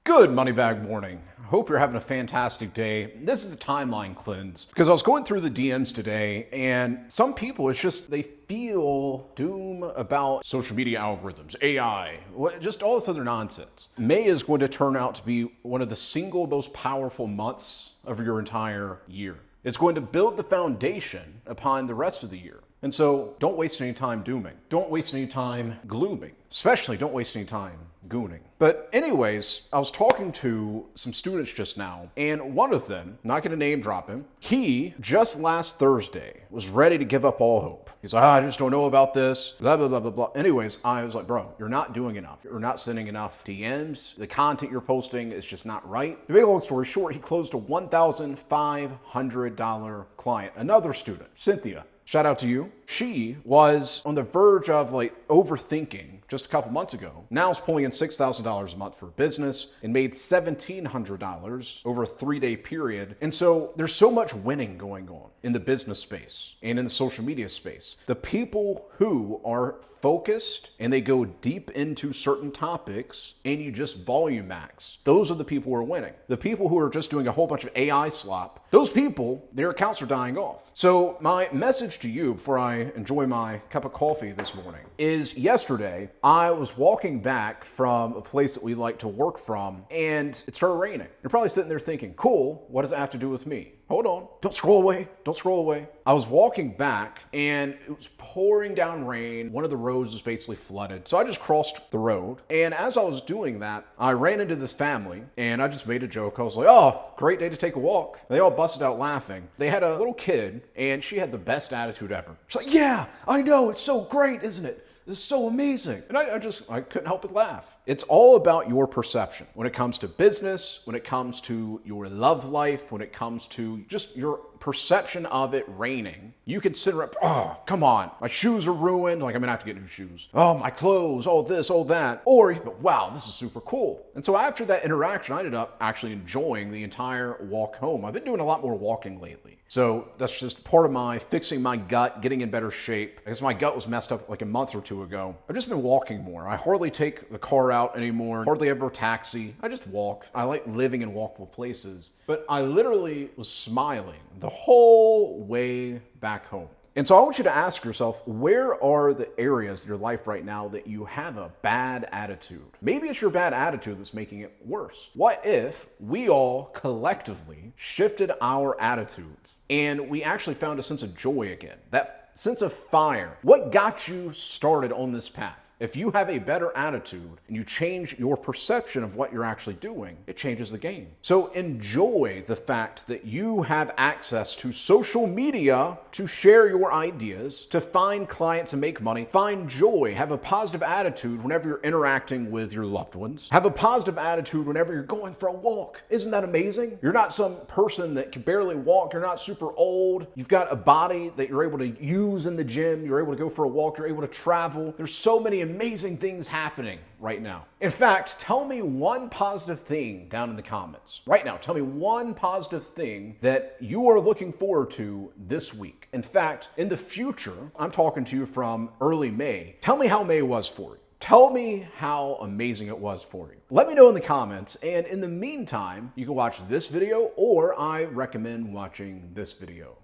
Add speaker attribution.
Speaker 1: Good Moneybag morning. I hope you're having a fantastic day. This is a timeline cleanse because I was going through the DMs today and some people, it's just they feel doom about social media algorithms, AI, just all this other nonsense. May is going to turn out to be one of the single most powerful months of your entire year. It's going to build the foundation upon the rest of the year. And so don't waste any time dooming. Don't waste any time glooming. Especially don't waste any time gooning. But anyways, I was talking to some students just now, and one of them, not going to name drop him, he just last Thursday was ready to give up all hope. He's like, I just don't know about this, blah, blah, blah, blah, blah. Anyways, I was like, bro, you're not doing enough. You're not sending enough DMs. The content you're posting is just not right. To make a long story short, he closed a $1,500 client. Another student, Cynthia. Shout out to you. She was on the verge of overthinking just a couple months ago. Now is pulling in $6,000 a month for business and made $1,700 over a 3-day period. And so there's so much winning going on in the business space and in the social media space. The people who are focused and they go deep into certain topics and you just volume max, those are the people who are winning. The people who are just doing a whole bunch of AI slop, those people, their accounts are dying off. So my message to you before I enjoy my cup of coffee this morning is yesterday I was walking back from a place that we like to work from and it started raining. You're probably sitting there thinking, cool, what does that have to do with me? Hold on, don't scroll away, don't scroll away. I was walking back and it was pouring down rain. One of the roads was basically flooded. So I just crossed the road. And as I was doing that, I ran into this family and I just made a joke. I was like, oh, great day to take a walk. And they all busted out laughing. They had a little kid and she had the best attitude ever. She's like, yeah, I know, it's so great, isn't it? This is so amazing. And I couldn't help but laugh. It's all about your perception when it comes to business, when it comes to your love life, when it comes to just your perception of it raining. You can sit around, oh, come on, my shoes are ruined. I'm gonna have to get new shoes. Oh, my clothes, all this, all that. Or, wow, this is super cool. And so after that interaction, I ended up actually enjoying the entire walk home. I've been doing a lot more walking lately. So that's just part of my fixing my gut, getting in better shape. I guess my gut was messed up like a month or two ago. I've just been walking more. I hardly take the car out anymore, hardly ever taxi. I just walk. I like living in walkable places. But I literally was smiling the whole way back home. And so I want you to ask yourself, where are the areas in your life right now that you have a bad attitude? Maybe it's your bad attitude that's making it worse. What if we all collectively shifted our attitudes and we actually found a sense of joy again? That sense of fire. What got you started on this path? If you have a better attitude and you change your perception of what you're actually doing, it changes the game. So enjoy the fact that you have access to social media to share your ideas, to find clients and make money. Find joy. Have a positive attitude whenever you're interacting with your loved ones. Have a positive attitude whenever you're going for a walk. Isn't that amazing? You're not some person that can barely walk. You're not super old. You've got a body that you're able to use in the gym. You're able to go for a walk. You're able to travel. There's so many amazing things happening right now. In fact, tell me one positive thing down in the comments. Right now, tell me one positive thing that you are looking forward to this week. In fact, in the future, I'm talking to you from early May. Tell me how May was for you. Tell me how amazing it was for you. Let me know in the comments, and in the meantime, you can watch this video, or I recommend watching this video.